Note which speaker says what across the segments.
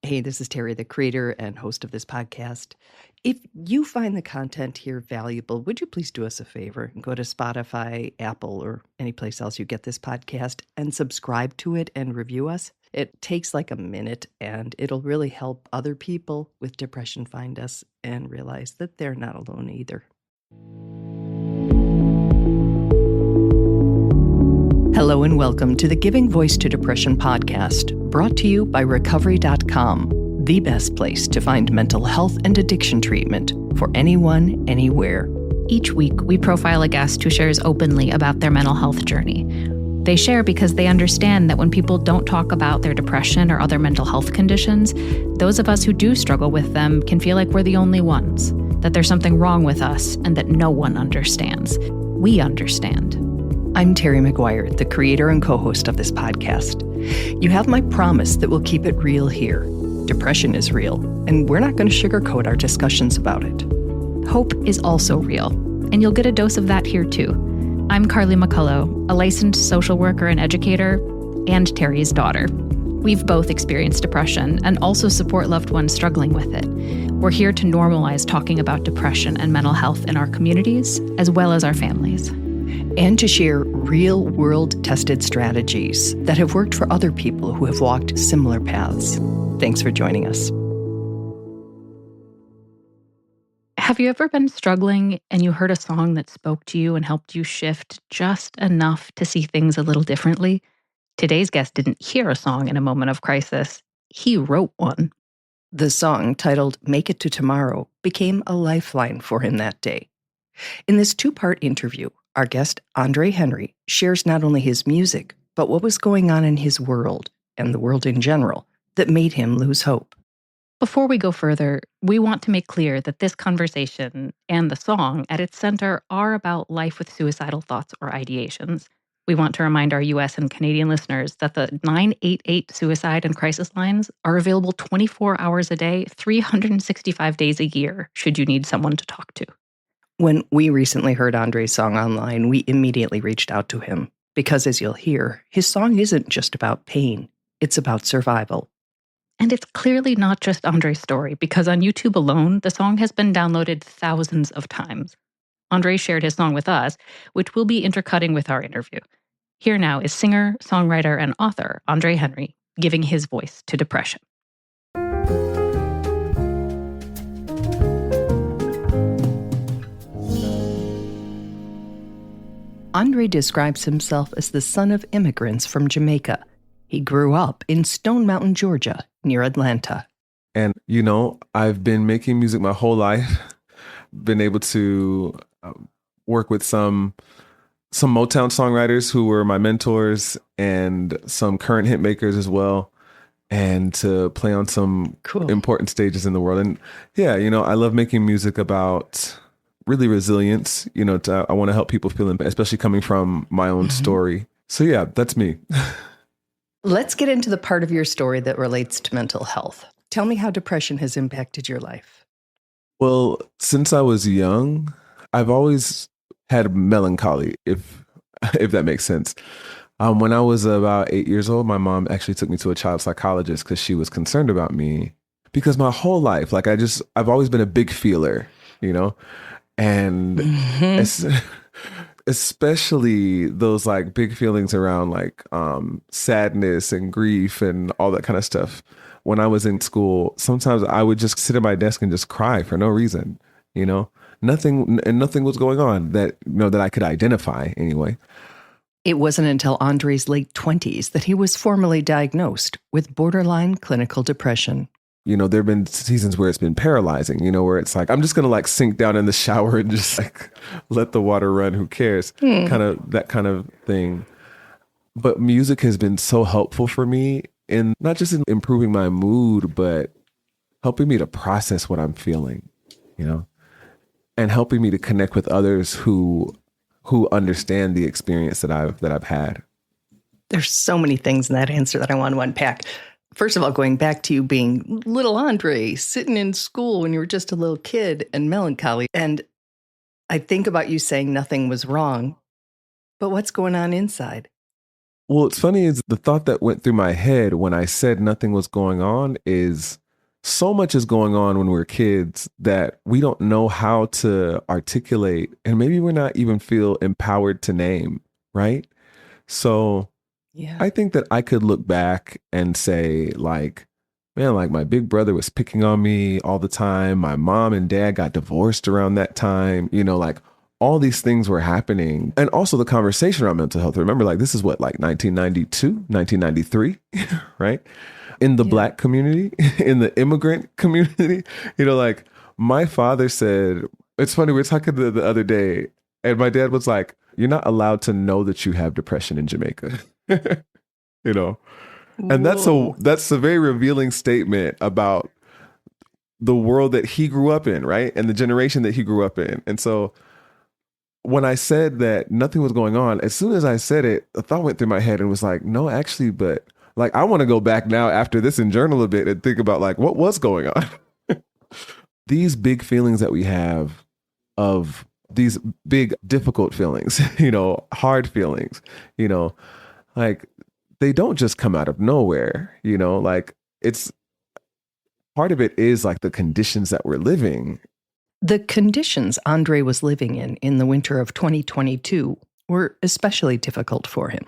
Speaker 1: Hey, this is Terry, the creator and host of this podcast. If you find the content here valuable, would you please do us a favor and go to Spotify, Apple, or any place else you get this podcast and subscribe to it and review us? It takes like a minute and it'll really help other people with depression find us and realize that they're not alone either. Hello and welcome to the Giving Voice to Depression podcast, brought to you by Recovery.com, the best place to find mental health and addiction treatment for anyone, anywhere.
Speaker 2: Each week, we profile a guest who shares openly about their mental health journey. They share because they understand that when people don't talk about their depression or other mental health conditions, those of us who do struggle with them can feel like we're the only ones, that there's something wrong with us and that no one understands. We understand.
Speaker 1: I'm Terry McGuire, the creator and co-host of this podcast. You have my promise that we'll keep it real here. Depression is real, and we're not going to sugarcoat our discussions about it.
Speaker 2: Hope is also real, and you'll get a dose of that here too. I'm Carly McCollow, a licensed social worker and educator, and Terry's daughter. We've both experienced depression and also support loved ones struggling with it. We're here to normalize talking about depression and mental health in our communities, as well as our families.
Speaker 1: And to share real-world tested strategies that have worked for other people who have walked similar paths. Thanks for joining us.
Speaker 2: Have you ever been struggling and you heard a song that spoke to you and helped you shift just enough to see things a little differently? Today's guest didn't hear a song in a moment of crisis. He wrote one.
Speaker 1: The song, titled Make It to Tomorrow, became a lifeline for him that day. In this two-part interview, our guest, Andre Henry, shares not only his music, but what was going on in his world, and the world in general, that made him lose hope.
Speaker 2: Before we go further, we want to make clear that this conversation and the song at its center are about life with suicidal thoughts or ideations. We want to remind our U.S. and Canadian listeners that the 988 suicide and crisis lines are available 24 hours a day, 365 days a year, should you need someone to talk to.
Speaker 1: When we recently heard Andre's song online, we immediately reached out to him because, as you'll hear, his song isn't just about pain, it's about survival.
Speaker 2: And it's clearly not just Andre's story, because on YouTube alone, the song has been downloaded thousands of times. Andre shared his song with us, which we'll be intercutting with our interview. Here now is singer, songwriter, and author Andre Henry giving his voice to depression.
Speaker 1: Andre describes himself as the son of immigrants from Jamaica. He grew up in Stone Mountain, Georgia, near Atlanta.
Speaker 3: And, I've been making music my whole life, been able to work with some Motown songwriters who were my mentors and some current hit makers as well, and to play on some important stages in the world. And yeah, I love making music about really resilience, I want to help people feel, especially coming from my own story. So yeah, that's me.
Speaker 1: Let's get into the part of your story that relates to mental health. Tell me how depression has impacted your life.
Speaker 3: Well, since I was young, I've always had melancholy, if that makes sense. When I was about 8 years old, my mom actually took me to a child psychologist because she was concerned about me. Because my whole life, I've always been a big feeler, and especially those big feelings around sadness and grief and all that kind of stuff. When I was in school, sometimes I would just sit at my desk and just cry for no reason, nothing was going on that I could identify anyway.
Speaker 1: It wasn't until Andre's late 20s that he was formally diagnosed with borderline clinical depression.
Speaker 3: There have been seasons where it's been paralyzing, where it's I'm just going to sink down in the shower and just let the water run. Who cares? That kind of thing. But music has been so helpful for me in not just in improving my mood, but helping me to process what I'm feeling, and helping me to connect with others who understand the experience that I've had.
Speaker 1: There's so many things in that answer that I want to unpack. First of all, going back to you being little Andre, sitting in school when you were just a little kid and melancholy. And I think about you saying nothing was wrong, but what's going on inside?
Speaker 3: Well, it's funny is the thought that went through my head when I said nothing was going on is so much is going on when we're kids that we don't know how to articulate, and maybe we're not even feel empowered to name, right? So
Speaker 1: Yeah.
Speaker 3: I think that I could look back and say, like, man, like my big brother was picking on me all the time. My mom and dad got divorced around that time. Like all these things were happening. And also the conversation around mental health. Remember, like, this is what, like 1992, 1993, right? In the Black community, in the immigrant community, like my father said, it's funny, we were talking the other day, and my dad was like, you're not allowed to know that you have depression in Jamaica. And
Speaker 1: Whoa.
Speaker 3: that's a very revealing statement about the world that he grew up in, right? And the generation that he grew up in. And so when I said that nothing was going on, as soon as I said it, a thought went through my head and was like, no, actually, but like, I want to go back now after this and journal a bit and think about like, what was going on? These big feelings that we have of these big, difficult feelings, hard feelings, like they don't just come out of nowhere, like it's part of it is like the conditions that we're living.
Speaker 1: The conditions Andre was living in the winter of 2022 were especially difficult for him.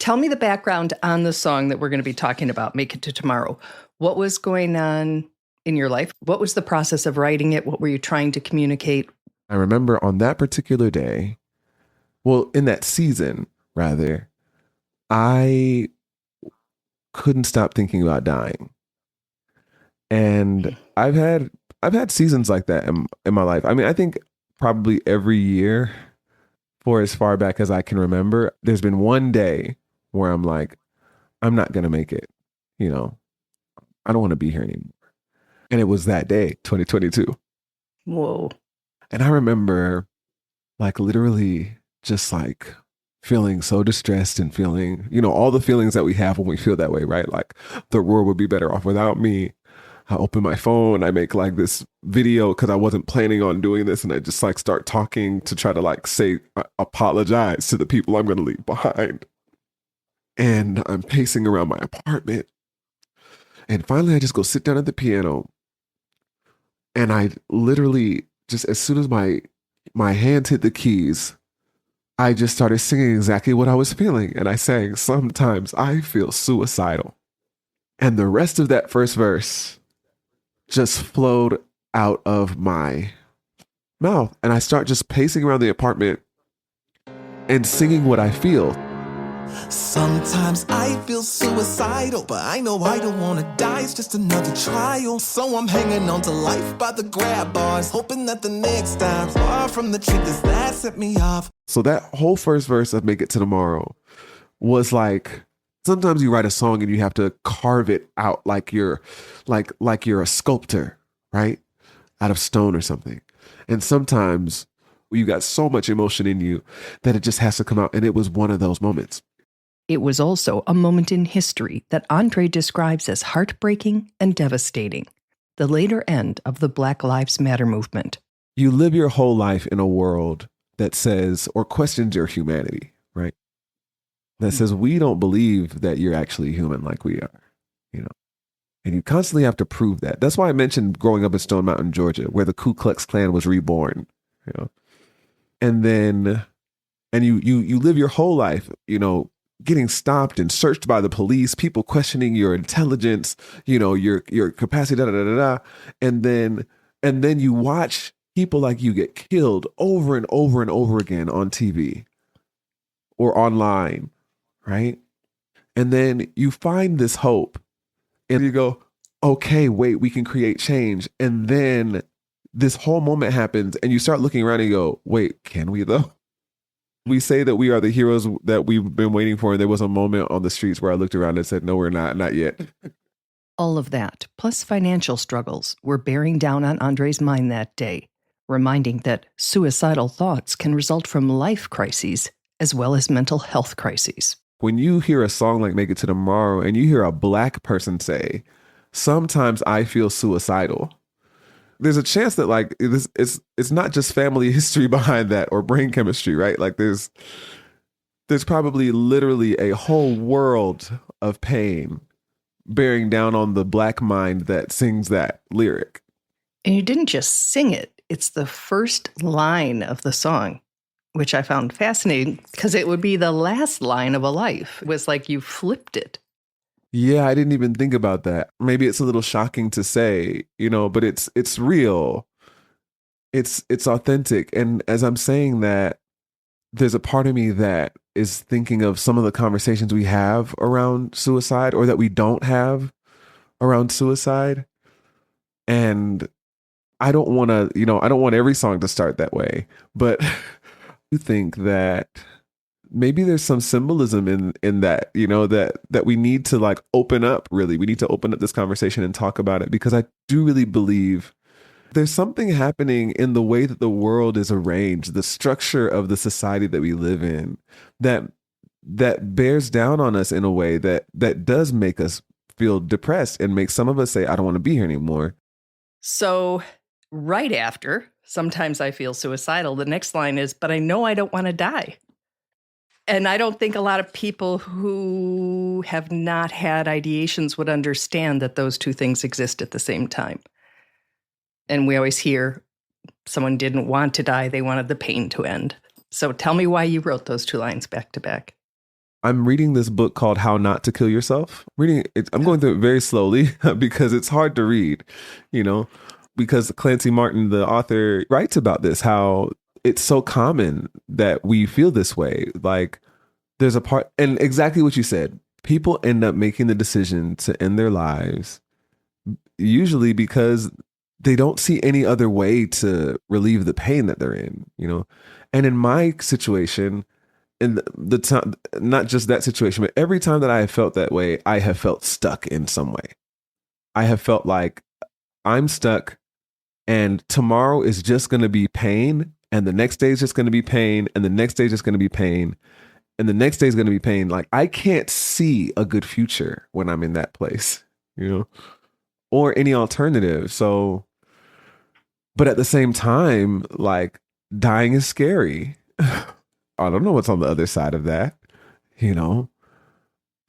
Speaker 1: Tell me the background on the song that we're going to be talking about, Make It to Tomorrow. What was going on in your life? What was the process of writing it? What were you trying to communicate?
Speaker 3: I remember on that particular day, well, in that season, rather, I couldn't stop thinking about dying. And I've had seasons like that in my life. I mean, I think probably every year for as far back as I can remember, there's been one day where I'm like, I'm not going to make it. I don't want to be here anymore. And it was that day, 2022.
Speaker 1: Whoa.
Speaker 3: And I remember like literally just like feeling so distressed and feeling, all the feelings that we have when we feel that way, right? Like the world would be better off without me. I open my phone, I make like this video because I wasn't planning on doing this. And I just like start talking to try to like say, apologize to the people I'm going to leave behind. And I'm pacing around my apartment. And finally, I just go sit down at the piano. And I literally just, as soon as my hands hit the keys, I just started singing exactly what I was feeling. And I sang, sometimes I feel suicidal. And the rest of that first verse just flowed out of my mouth. And I start just pacing around the apartment and singing what I feel.
Speaker 4: Sometimes I feel suicidal, but I know I don't want to die. It's just another trial. So I'm hanging on to life by the grab bars, hoping that the next stop's far from the triggers that set me off.
Speaker 3: So that whole first verse of Make It to Tomorrow was like, sometimes you write a song and you have to carve it out like you're a sculptor, right? Out of stone or something. And sometimes you got so much emotion in you that it just has to come out. And it was one of those moments.
Speaker 1: It was also a moment in history that Andre describes as heartbreaking and devastating, the later end of the Black Lives Matter movement.
Speaker 3: You live your whole life in a world that says or questions your humanity, right? That says we don't believe that you're actually human like we are, and you constantly have to prove that. That's why I mentioned growing up in Stone Mountain, Georgia, where the Ku Klux Klan was reborn, and then, and you live your whole life, getting stopped and searched by the police, people questioning your intelligence, your capacity, and then you watch people like you get killed over and over and over again on TV or online, right? And then you find this hope and you go, okay, wait, we can create change. And then this whole moment happens and you start looking around and you go, wait, can we though? We say that we are the heroes that we've been waiting for. And there was a moment on the streets where I looked around and said, no, we're not yet.
Speaker 1: All of that, plus financial struggles, were bearing down on Andre's mind that day, reminding that suicidal thoughts can result from life crises as well as mental health crises.
Speaker 3: When you hear a song like Make It to Tomorrow and you hear a Black person say, sometimes I feel suicidal, there's a chance that like it's not just family history behind that or brain chemistry, right? Like there's there's probably literally a whole world of pain bearing down on the Black mind that sings that lyric.
Speaker 1: And you didn't just sing it. It's the first line of the song, which I found fascinating because it would be the last line of a life. It was like you flipped it.
Speaker 3: Yeah, I didn't even think about that. Maybe it's a little shocking to say, but it's real. It's authentic. And as I'm saying that, there's a part of me that is thinking of some of the conversations we have around suicide or that we don't have around suicide. And I don't want to, I don't want every song to start that way, but I think that maybe there's some symbolism in that, that we need to like open up, really. We need to open up this conversation and talk about it, because I do really believe there's something happening in the way that the world is arranged, the structure of the society that we live in, that bears down on us in a way that does make us feel depressed and make some of us say, I don't want to be here anymore.
Speaker 1: So right after, sometimes I feel suicidal, the next line is, but I know I don't want to die. And I don't think a lot of people who have not had ideations would understand that those two things exist at the same time. And we always hear someone didn't want to die, they wanted the pain to end. So tell me why you wrote those two lines back to back.
Speaker 3: I'm reading this book called How Not to Kill Yourself. I'm going through it very slowly because it's hard to read, because Clancy Martin, the author, writes about this, how it's so common that we feel this way. Like there's a part, and exactly what you said, people end up making the decision to end their lives, usually because they don't see any other way to relieve the pain that they're in, And in my situation, in the time, not just that situation, but every time that I have felt that way, I have felt stuck in some way. I have felt like I'm stuck and tomorrow is just going to be pain. And the next day is just going to be pain. And the next day is just going to be pain. And the next day is going to be pain. Like I can't see a good future when I'm in that place, or any alternative. So, but at the same time, like dying is scary. I don't know what's on the other side of that,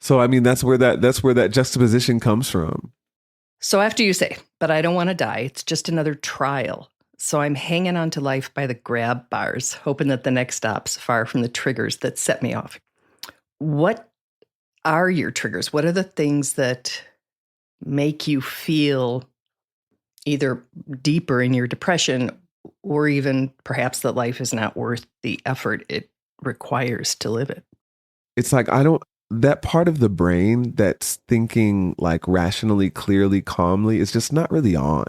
Speaker 3: So, I mean, that's where that juxtaposition comes from.
Speaker 1: So after you say, but I don't want to die, it's just another trial. So I'm hanging on to life by the grab bars, hoping that the next stop's far from the triggers that set me off. What are your triggers? What are the things that make you feel either deeper in your depression or even perhaps that life is not worth the effort it requires to live it?
Speaker 3: It's like, that part of the brain that's thinking like rationally, clearly, calmly is just not really on.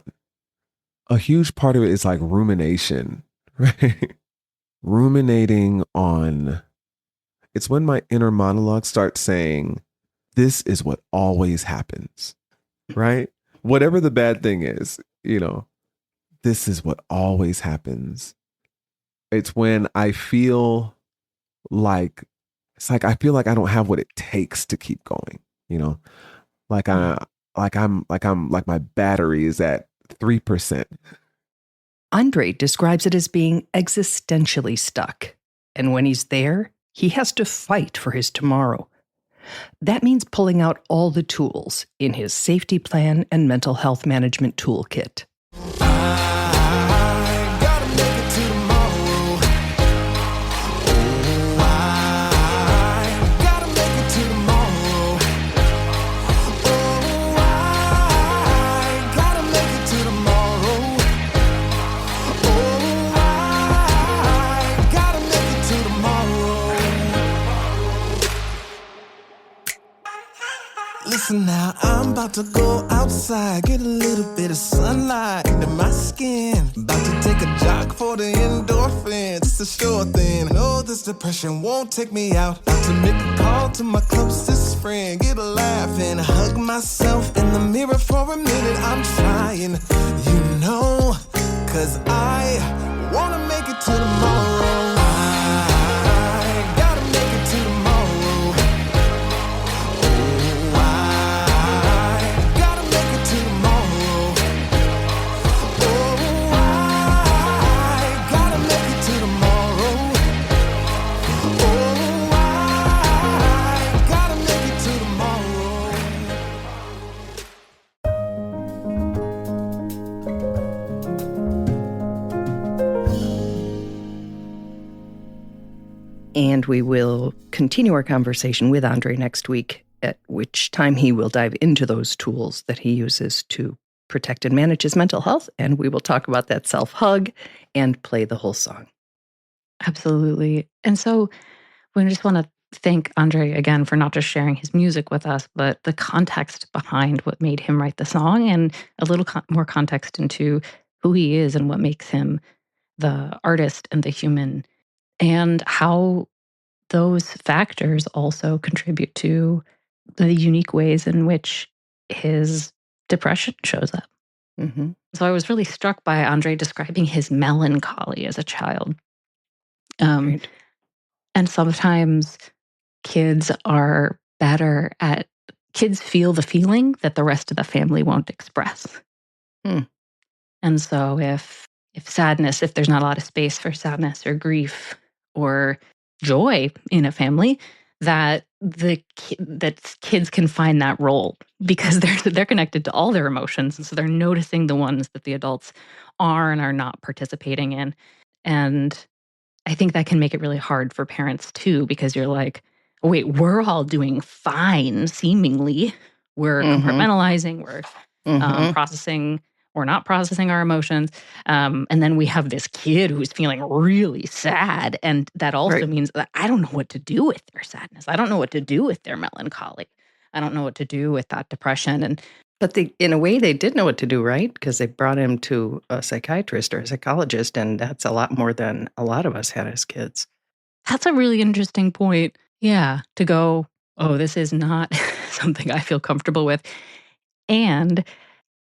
Speaker 3: A huge part of it is like rumination, right? Ruminating on, it's when my inner monologue starts saying, this is what always happens, right? Whatever the bad thing is, this is what always happens. It's when I feel like, I feel like I don't have what it takes to keep going, like my battery is at 3%.
Speaker 1: Andre describes it as being existentially stuck. And when he's there, he has to fight for his tomorrow. That means pulling out all the tools in his safety plan and mental health management toolkit.
Speaker 4: I gotta make it to tomorrow. Oh, I gotta make it to tomorrow. Oh, I gotta make it to tomorrow. Oh, I gotta make it to tomorrow. Listen now, I'm about to go outside, get a little bit of sunlight into my skin. About to take a jog for the endorphins, it's a sure thing. I know this depression won't take me out. About to make a call to my closest friend, get a laugh and hug myself in the mirror for a minute. I'm trying, cause I wanna make it to tomorrow. I gotta make it to tomorrow. Oh, I gotta make it to tomorrow. Oh, I gotta make it to tomorrow. Oh,
Speaker 1: And we will continue our conversation with Andre next week, at which time he will dive into those tools that he uses to protect and manage his mental health. And we will talk about that self-hug and play the whole song.
Speaker 2: Absolutely. And so we just want to thank Andre again for not just sharing his music with us, but the context behind what made him write the song and a little more context into who he is and what makes him the artist and the human, and how those factors also contribute to the unique ways in which his depression shows up.
Speaker 1: Mm-hmm.
Speaker 2: So I was really struck by Andre describing his melancholy as a child.
Speaker 1: Right.
Speaker 2: And sometimes kids feel the feeling that the rest of the family won't express. And so if sadness, if there's not a lot of space for sadness or grief or joy in a family, that kids can find that role because they're connected to all their emotions, and so they're noticing the ones that the adults are and are not participating in. And I think that can make it really hard for parents too, because you're like, wait, we're all doing fine, seemingly. We're compartmentalizing, we're processing, we're not processing our emotions. And then we have this kid who's feeling really sad. And that also means that I don't know what to do with their sadness. I don't know what to do with their melancholy. I don't know what to do with that depression.
Speaker 1: But in a way, they did know what to do, right? Because they brought him to a psychiatrist or a psychologist, and that's a lot more than a lot of us had as kids.
Speaker 2: That's a really interesting point. Yeah, to go, oh, this is not something I feel comfortable with. And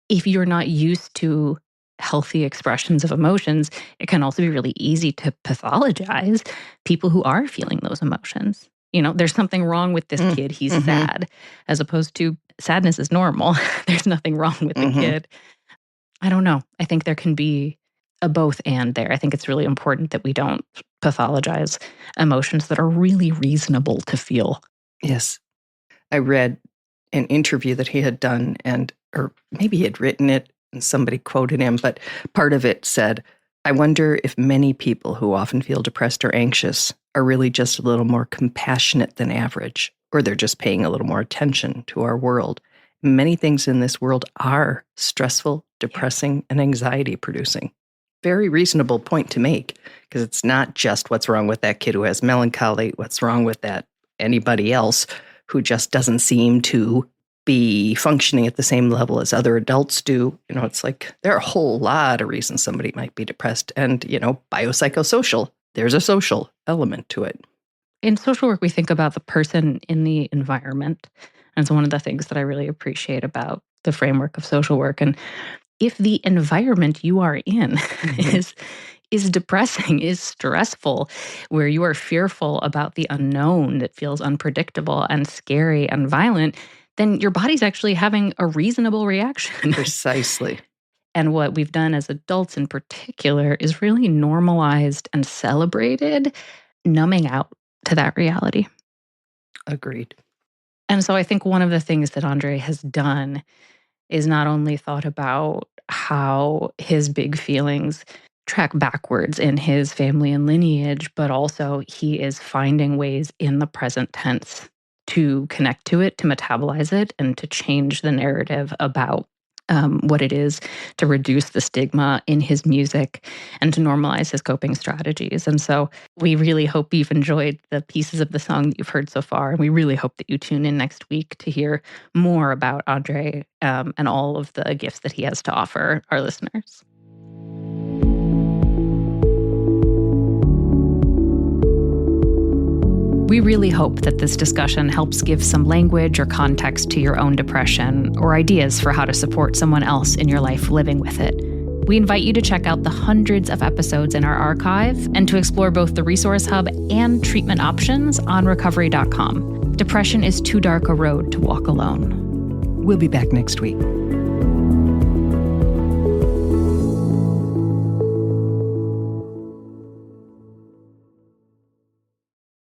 Speaker 2: if you're not used to healthy expressions of emotions, it can also be really easy to pathologize people who are feeling those emotions. You know, there's something wrong with this kid. He's sad, as opposed to sadness is normal. There's nothing wrong with the kid. I don't know. I think there can be a both and there. I think it's really important that we don't pathologize emotions that are really reasonable to feel.
Speaker 1: Yes. I read an interview that he had done, or maybe he had written it and somebody quoted him, but part of it said, I wonder if many people who often feel depressed or anxious are really just a little more compassionate than average, or they're just paying a little more attention to our world. Many things in this world are stressful, depressing, and anxiety-producing. Very reasonable point to make, because it's not just what's wrong with that kid who has melancholy, what's wrong with that anybody else who just doesn't seem to be functioning at the same level as other adults do. You know, it's like there are a whole lot of reasons somebody might be depressed. And, you know, biopsychosocial, there's a social element to it.
Speaker 2: In social work, we think about the person in the environment. And it's one of the things that I really appreciate about the framework of social work. And if the environment you are in is depressing, is stressful, where you are fearful about the unknown that feels unpredictable and scary and violent, then your body's actually having a reasonable reaction.
Speaker 1: Precisely.
Speaker 2: And what we've done as adults in particular is really normalized and celebrated numbing out to that reality.
Speaker 1: Agreed.
Speaker 2: And so I think one of the things that Andre has done is not only thought about how his big feelings track backwards in his family and lineage, but also he is finding ways in the present tense to connect to it, to metabolize it, and to change the narrative about what it is, to reduce the stigma in his music and to normalize his coping strategies. And so we really hope you've enjoyed the pieces of the song that you've heard so far. And we really hope that you tune in next week to hear more about Andre and all of the gifts that he has to offer our listeners. We really hope that this discussion helps give some language or context to your own depression or ideas for how to support someone else in your life living with it. We invite you to check out the hundreds of episodes in our archive and to explore both the Resource Hub and treatment options on recovery.com. Depression is too dark a road to walk alone.
Speaker 1: We'll be back next week.